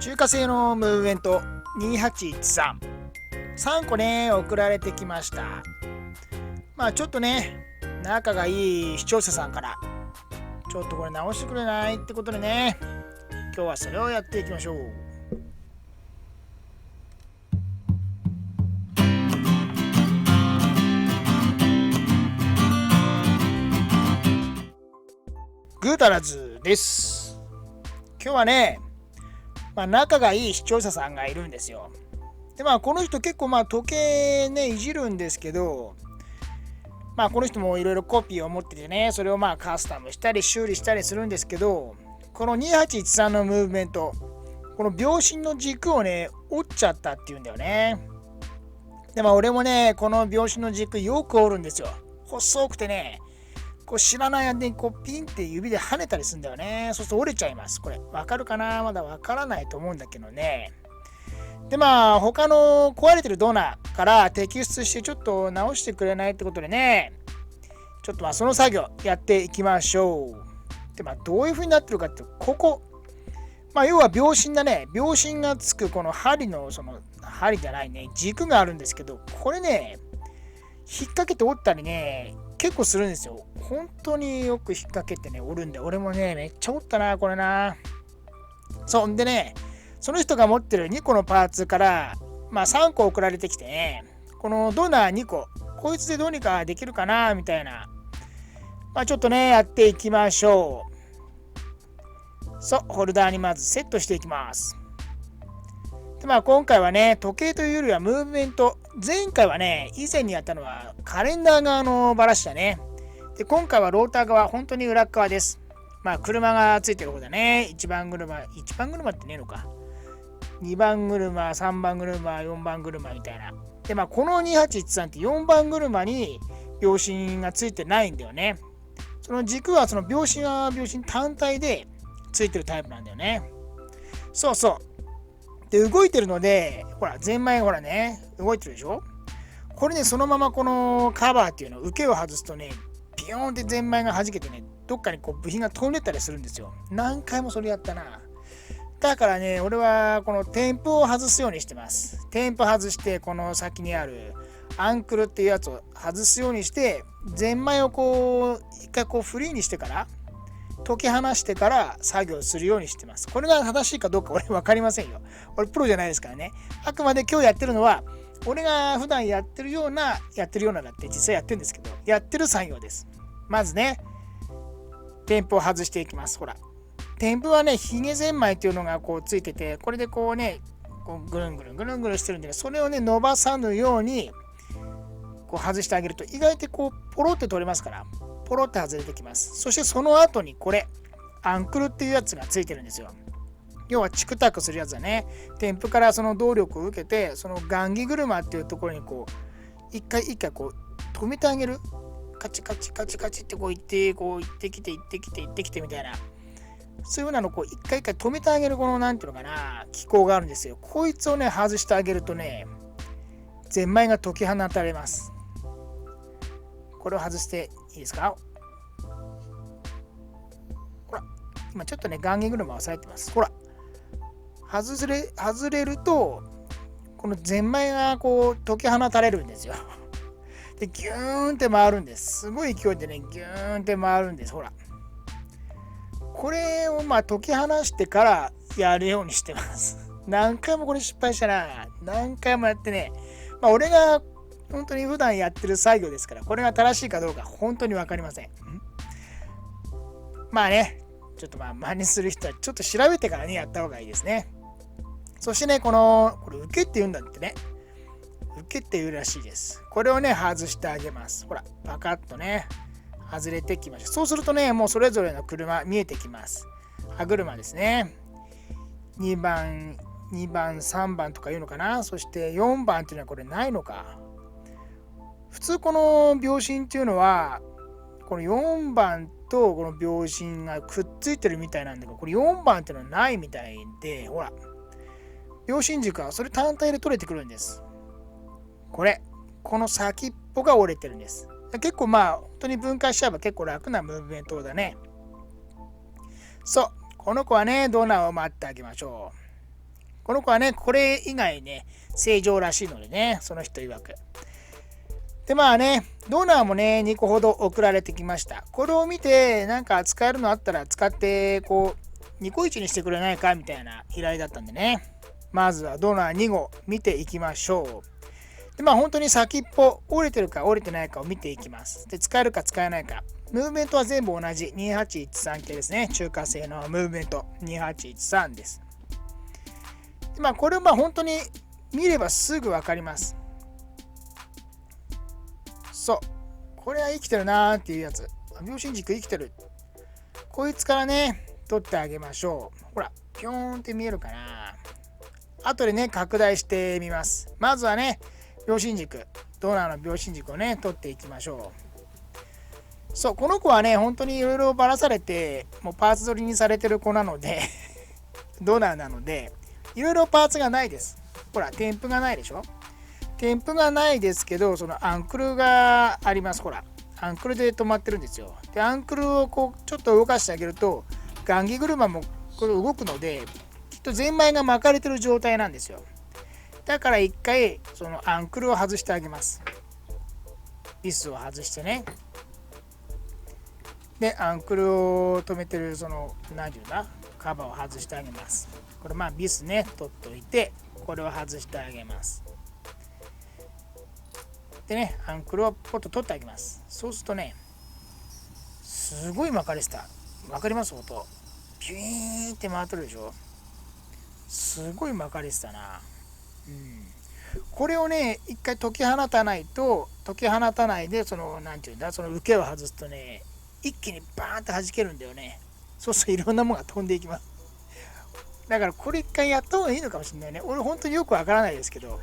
中華製のムーブメント2813、3個ね送られてきました。ちょっとね仲がいい視聴者さんからちょっとこれ直してくれないってことでね、今日はそれをやっていきましょう。グータラズです。今日はね、仲がいい視聴者さんがいるんですよ。でこの人結構時計ねいじるんですけど、この人もいろいろコピーを持っててね、それをカスタムしたり修理したりするんですけど、この2813のムーブメント、この秒針の軸をね折っちゃったっていうんだよね。で俺もねこの秒針の軸よく折るんですよ。細くてね、こう知らない間にこうピンって指で跳ねたりするんだよね。そうすると折れちゃいます。これわかるかな？まだわからないと思うんだけどね。で他の壊れてるドナーから摘出してちょっと直してくれないってことでね、ちょっとその作業やっていきましょう。でどういう風になってるかってここ、要は秒針だね。秒針がつくこの針のその針じゃないね軸があるんですけど、これね引っ掛けて折ったりね結構するんですよ。本当によく引っ掛けてね折るんで、俺もねめっちゃ折ったなこれな。そんでね、その人が持ってる2個のパーツから3個送られてきてね、このドナー2個こいつでどうにかできるかなみたいな、ちょっとねやっていきましょう。ホルダーにまずセットしていきます。で今回はね時計というよりはムーブメント、前回はね以前にやったのはカレンダー側のバラシだね。で今回はローター側、本当に裏側です。車がついてる方だね。1番車ってねえのか、2番車、3番車、4番車みたいな。でこの2813って4番車に秒針がついてないんだよね。その軸はその秒針は秒針単体でついてるタイプなんだよね。で動いてるので、ほらゼンマイほらね動いてるでしょ。これねそのままこのカバーっていうの受けを外すとねピヨーンってゼンマイが弾けてね、どっかにこう部品が飛んでったりするんですよ。何回もそれやったな。だからね俺はこのテンプを外すようにしてます。テンプ外してこの先にあるアンクルっていうやつを外すようにして、ゼンマイをこう一回こうフリーにしてから解き放してから作業するようにしてます。これが正しいかどうか俺分かりませんよ。俺プロじゃないですからね。あくまで今日やってるのは俺が普段やってるようなだって実際やってるんですけど、やってる作業です。まずねテンプを外していきます。ほらテンプはねヒゲゼンマイっていうのがこうついてて、これでこうねこうぐるんぐるんしてるんで、ね、それをね伸ばさぬようにこう外してあげると意外とこうポロって取れますから、ポロって外れてきます。そしてその後にこれアンクルっていうやつがついてるんですよ。要はチクタクするやつだね。テンプからその動力を受けて、その雁木車っていうところにこう一回こう止めてあげる。カチカチってこう行ってきてみたいな、そういう風なのをこう一回止めてあげる、このなんていうのかな機構があるんですよ。こいつをね外してあげるとねゼンマイが解き放たれます。これを外していいですか。ほら今ちょっとね雁木車を押さえてます。ほら外れるとこのゼンマイがこう解き放たれるんですよ。でギューンって回るんです。すごい勢いでねギューンって回るんです。ほらこれを解き放してからやるようにしてます。何回もこれ失敗したな。何回もやってね、俺が本当に普段やってる作業ですから、これが正しいかどうか本当に分かりません。ちょっと真似する人はちょっと調べてからねやった方がいいですね。そしてねこれ受けって言うんだってね。受けって言うらしいです。これをね外してあげます。ほらパカッとね外れてきました。そうするとねもうそれぞれの車見えてきます。歯車ですね。2番3番とかいうのかな。そして4番っていうのはこれないのか。普通この秒針っていうのはこの4番とこの秒針がくっついてるみたいなんだけど、これ4番っていうのはないみたいで、ほら秒針軸はそれ単体で取れてくるんです。この先っぽが折れてるんです。結構本当に分解しちゃえば結構楽なムーブメントだね。この子はねドナーを待ってあげましょこの子はね、これ以外ね、正常らしいのでね、その人曰く。で、まあね、ドナーもね、2個ほど送られてきました。これを見て、なんか使えるのあったら使って、こう、2個1にしてくれないかみたいな依頼だったんでね。まずはドナー2号見ていきましょう。で、まあ本当に先っぽ、折れてるか折れてないかを見ていきます。で、使えるか使えないか。ムーブメントは全部同じ2813系ですね。中華製のムーブメント2813です。で、まあこれは本当に見ればすぐ分かります。そう。これは生きてるなーっていうやつ。秒針軸生きてる。こいつからね、取ってあげましょう。ほら、ピョーンって見えるかな。後でね、拡大してみます。まずはね、秒針軸。ドナーの秒針軸をね、取っていきましょう。そう、この子はね、本当にいろいろばらされて、もうパーツ取りにされてる子なので、ドナーなので、いろいろパーツがないです。ほら、添付がないでしょ。添付がないですけど、そのアンクルがあります。ほら、アンクルで止まってるんですよ。で、アンクルをこうちょっと動かしてあげると、ガンギ車もこれ動くので、きっとゼンマイが巻かれてる状態なんですよ。だから一回、そのアンクルを外してあげます。ビスを外してね。で、アンクルを止めてる、その、何て言うんだ、カバーを外してあげます。これまあビスね、取っておいて、これを外してあげます。でね、アンクルをポッと取ってあげます。そうするとね、すごい巻かれてた。わかります音。ピュイーンって回ってるでしょ。すごい巻かれてたな。これをね、一回解き放たないと、解き放たないで、その、なんていうんだ、その受けを外すとね、一気にバーンって弾けるんだよね。そうするといろんなものが飛んでいきます。だからこれ一回やった方がいいのかもしれないね。俺本当によくわからないですけど、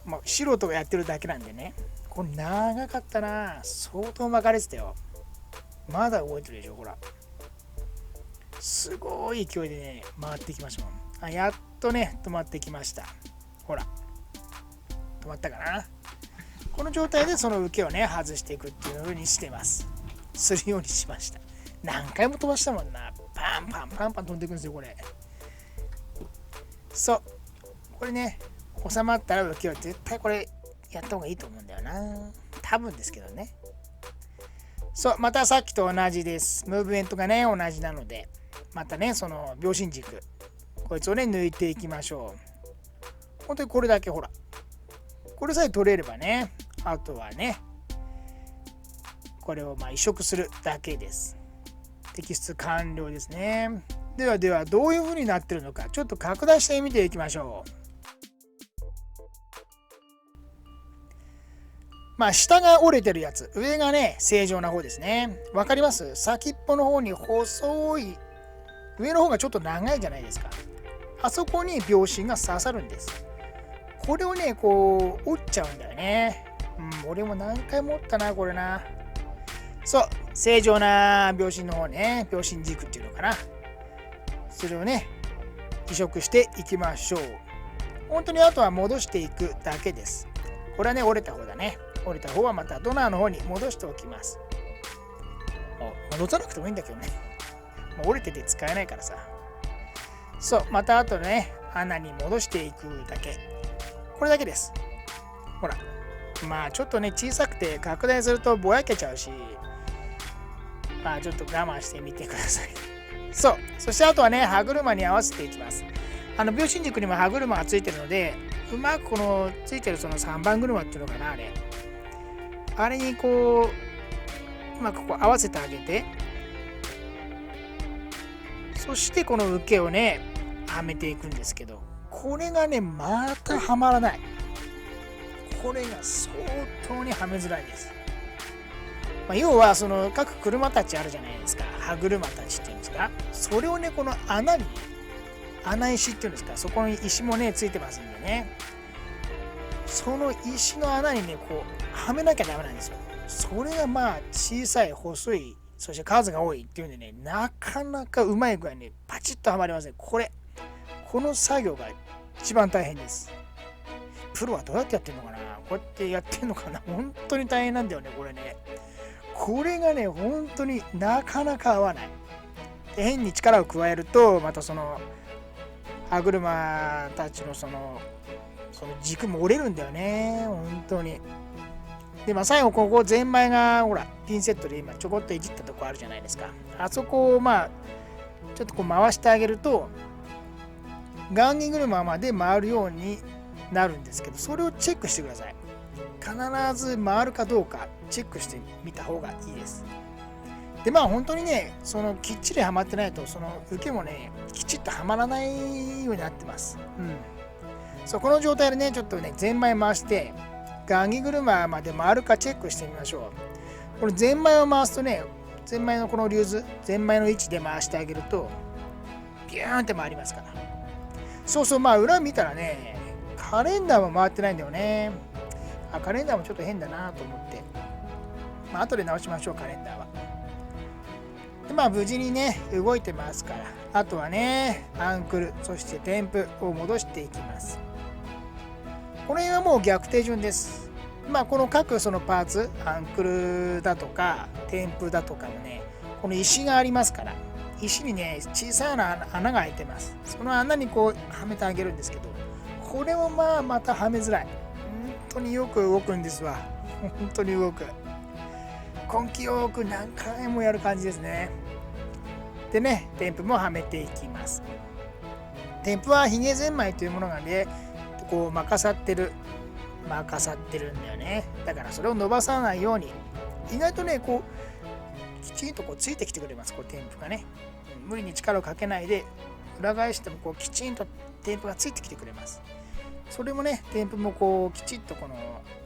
まあ、素人がやってるだけなんでね。これ長かったな。相当巻かれてたよ。まだ動いてるでしょ、ほら。すごい勢いでね、回ってきましたもん。あ、やっとね、止まってきました。ほら。止まったかな。この状態でその受けをね、外していくっていう風にしてます。するようにしました。何回も飛ばしたもんな。パンパンパンパン飛んでいくんですよ、これ。そう。これね、収まったら受けは絶対これやった方がいいと思うんだよな。多分ですけどね。そう、またさっきと同じです。ムーブメントがね、同じなので、またね、その秒針軸、こいつをね、抜いていきましょう。本当にこれだけ、ほら。これさえ取れればね、あとはね、これをまあ移植するだけです。摘出完了ですね。ではでは、どういう風になってるのか、ちょっと拡大してみていきましょう。まあ、下が折れてるやつ、上がね、正常な方ですね。わかります？先っぽの方に細い、上の方がちょっと長いじゃないですか。あそこに秒針が刺さるんです。これをね、こう、折っちゃうんだよね。俺も何回も折ったな、これな。そう、正常な秒針の方ね、秒針軸っていうのかな。それをね、移植していきましょう。本当にあとは戻していくだけです。これはね、折れた方だね。折れた方はまたドナーの方に戻しておきます。戻さなくてもいいんだけどね。もう折れてて使えないからさ。そう、またあとね、穴に戻していくだけ。これだけです。ほら。まあちょっとね、小さくて拡大するとぼやけちゃうし、まあちょっと我慢してみてください。そう。そしてあとはね、歯車に合わせていきます。秒針軸にも歯車がついてるので、うまくこのついてるその3番車っていうのかな、あれにこううまくこう合わせてあげて、そしてこの受けをねはめていくんですけど、これがねまたはまらない。これが相当にはめづらいです。要はその各車たちあるじゃないですか、歯車たちっていうんですか、それをねこの穴に、穴石っていうんですか、そこに石もねついてますんでね、その石の穴にねこうはめなきゃダメなんですよ。それがまあ小さい、細い、そして数が多いっていうんでね、なかなかうまい具合にねパチッとはまりません。この作業が一番大変です。プロはどうやってやってんのかな、こうやってやってんのかな、本当に大変なんだよね、これね。これがね本当になかなか合わない。で変に力を加えるとまたその歯車たちのその軸も折れるんだよね、本当に。で、最後ここゼンマイがほらピンセットで今ちょこっといじったとこあるじゃないですか。あそこをちょっとこう回してあげると雁木車まで回るようになるんですけど、それをチェックしてください。必ず回るかどうかチェックしてみた方がいいです。で、本当にね、きっちりはまってないと、受けもね、きちっとはまらないようになってます。この状態でね、ちょっとね、ゼンマイ回して、雁木車まで回るかチェックしてみましょう。このゼンマイを回すとね、ゼンマイのこの流図、ゼンマイの位置で回してあげると、ビューンって回りますから。裏見たらね、カレンダーも回ってないんだよね。カレンダーもちょっと変だなと思って。後で直しましょう、カレンダーは。で、無事にね、動いてますから。あとはね、アンクル、そしてテンプを戻していきます。この辺はもう逆手順です。この各そのパーツ、アンクルだとか、テンプだとかもね、この石がありますから、石にね、小さな穴が開いてます。その穴にこう、はめてあげるんですけど、これをまたはめづらい。本当によく動くんですわ。本当に動く。根気よく何回もやる感じですね。でね、テンプもはめていきます。テンプはヒゲゼンマイというものがね、こう任さってるんだよね。だからそれを伸ばさないように、意外とね、こうきちんとこうついてきてくれます。こうテンプがね、無理に力をかけないで裏返してもこうきちんとテンプがついてきてくれます。それもね、テンプもこうきちっとこの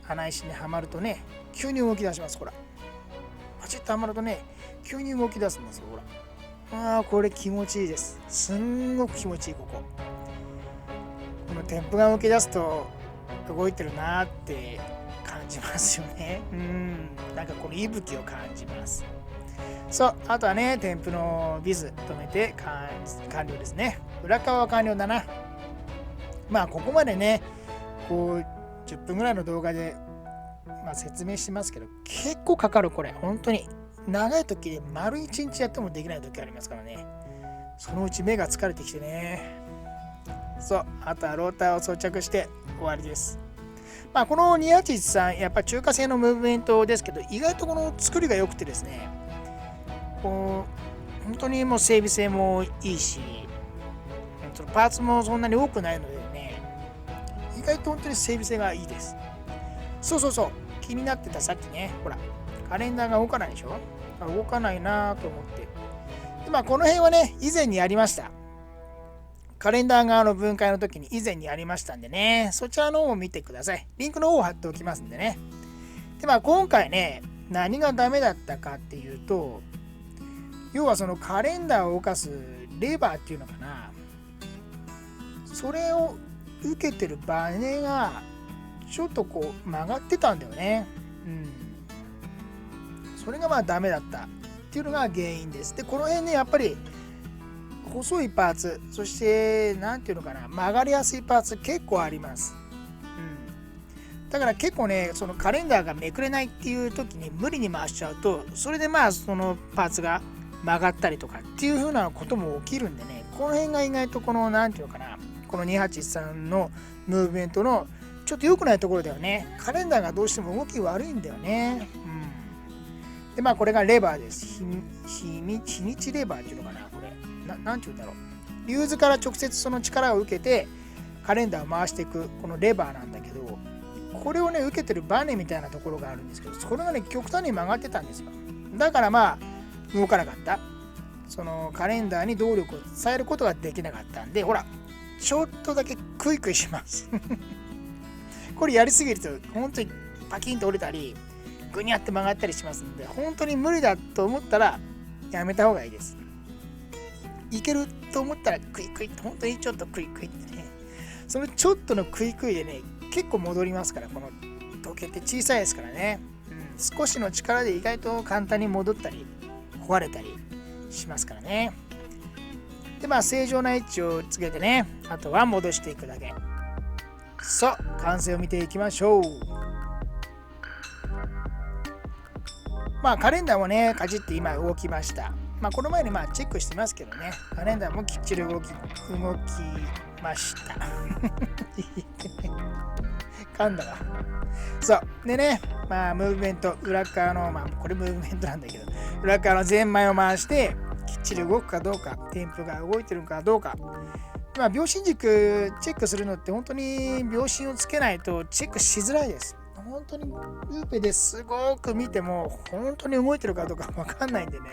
穴石にはまるとね、急に動き出します。ほら、パチッとはまるとね、急に動き出すんですよ。ほら、これ気持ちいいです。すんごく気持ちいい。このテンプが動き出すと動いてるなって感じますよね。なんかこの息吹を感じます。あとはね、テンプのビズ止めて完了ですね。裏側は完了だな。ここまでね、こう10分ぐらいの動画で、説明してますけど、結構かかる。これ本当に長い時で丸1日やってもできない時ありますからね。そのうち目が疲れてきてね。あとはローターを装着して終わりです。この281やっぱ中華製のムーブメントですけど、意外とこの作りが良くてですね、こう本当にもう整備性もいいし、パーツもそんなに多くないのでね、意外と本当に整備性がいいです。気になってたさっきね、ほらカレンダーが動かないでしょ。動かないなと思って、で、この辺はね、以前にやりました。カレンダー側の分解の時に以前にやりましたんでね、そちらの方を見てください。リンクの方を貼っておきますんでね。で、今回ね、何がダメだったかっていうと、要はそのカレンダーを動かすレバーっていうのかな、それを受けてるバネがちょっとこう曲がってたんだよね。それがダメだったっていうのが原因です。で、この辺ね、やっぱり細いパーツ、そしてなんていうのかな、曲がりやすいパーツ結構あります。だから結構ね、そのカレンダーがめくれないっていう時に無理に回しちゃうと、それでそのパーツが曲がったりとかっていう風なことも起きるんでね、この辺が意外とこのなんていうのかな、この283のムーブメントのちょっと良くないところだよね。カレンダーがどうしても動き悪いんだよね。で、これがレバーです。日にちレバーっていうのかな、これ。なんていうんだろう。リューズから直接その力を受けてカレンダーを回していくこのレバーなんだけど、これをね、受けてるバネみたいなところがあるんですけど、それがね、極端に曲がってたんですよ。だから動かなかった。そのカレンダーに動力を伝えることができなかったんで、ほら、ちょっとだけクイクイします。これやりすぎると本当にパキンと折れたりグニャって曲がったりしますので、本当に無理だと思ったらやめた方がいいです。いけると思ったらクイクイって、本当にちょっとクイクイってね、そのちょっとのクイクイでね、結構戻りますから。この時計って小さいですからね、少しの力で意外と簡単に戻ったり壊れたりしますからね。で、正常な位置をつけてね、あとは戻していくだけ。完成を見ていきましょう。カレンダーもね、かじって今動きました。この前にチェックしてますけどね、カレンダーもきっちり動きました。噛んだわ。そう。でね、まあ、ムーブメント、裏側の、まあ、これムーブメントなんだけど、裏側のゼンマイを回して、きっちり動くかどうか、テンプが動いてるかどうか、まあ、秒針軸チェックするのって本当に秒針をつけないとチェックしづらいです。本当にルーペですごく見ても本当に動いてるかどうかわかんないんでね。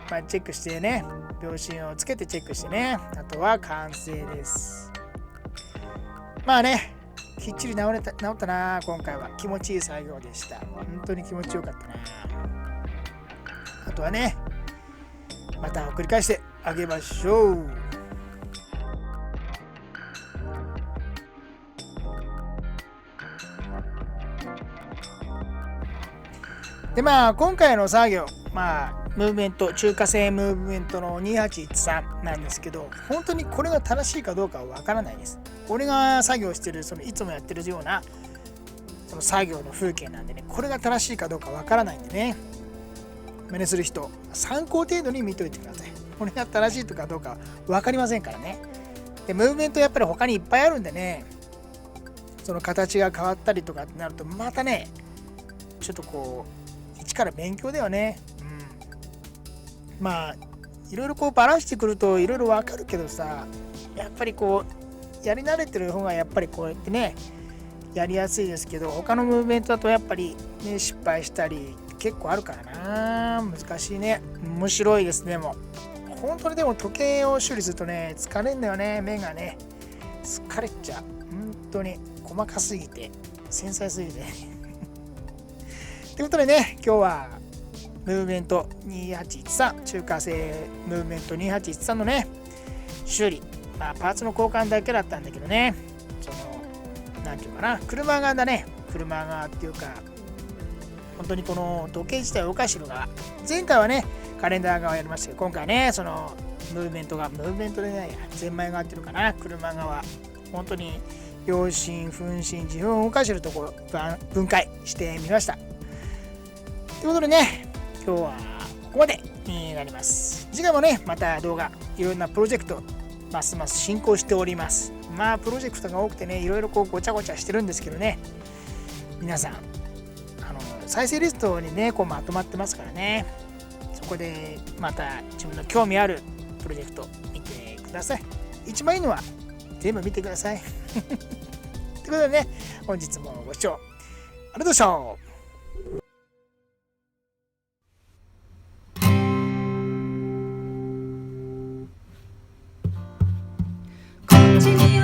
まあ、チェックしてね、秒針をつけてチェックしてね、あとは完成です。まあね、きっちり治ったな、今回は。気持ちいい作業でした。本当に気持ちよかったな。あとはね、また繰り返してあげましょう。でまあ今回の作業、まあムーブメント、中華製ムーブメントの2813なんですけど、本当にこれが正しいかどうかはわからないです。俺が作業してる、いつもやってるようなその作業の風景なんでね、これが正しいかどうかわからないんでね、真似する人、参考程度に見といてください。これが正しいかどうかわかりませんからね。で、ムーブメントやっぱり他にいっぱいあるんでね、その形が変わったりとかってなると、またね、ちょっとこう、一から勉強だよね。まあいろいろこうバラしてくるといろいろわかるけどさ、やっぱりこうやり慣れてる方がやっぱりこうやってねやりやすいですけど、他のムーブメントだとやっぱりね失敗したり結構あるからな。難しいね。面白いですね。もう本当にでも時計を修理するとね疲れんだよね。目がね疲れちゃう。本当に細かすぎて繊細すぎてということでね、今日はムーブメント2813、中華製ムーブメント2813のね、修理、まあ、パーツの交換だけだったんだけどね、なんていうかな、車側だね、車側っていうか、本当にこの時計自体を動かしてる側、前回はね、カレンダー側やりましたけど、今回ね、ムーブメントでないや、ゼンマイ側っていうのかな、車側、本当に秒針、分針、自分を動かしてるところ、分解してみました。ということでね、今日はここまでになります。次回もね、また動画、いろんなプロジェクト、ますます進行しております。まあ、プロジェクトが多くてね、いろいろこうごちゃごちゃしてるんですけどね、皆さん、再生リストにね、こうまとまってますからね、そこでまた自分の興味あるプロジェクト見てください。一番いいのは全部見てください。ということでね、本日もご視聴ありがとうございました。continue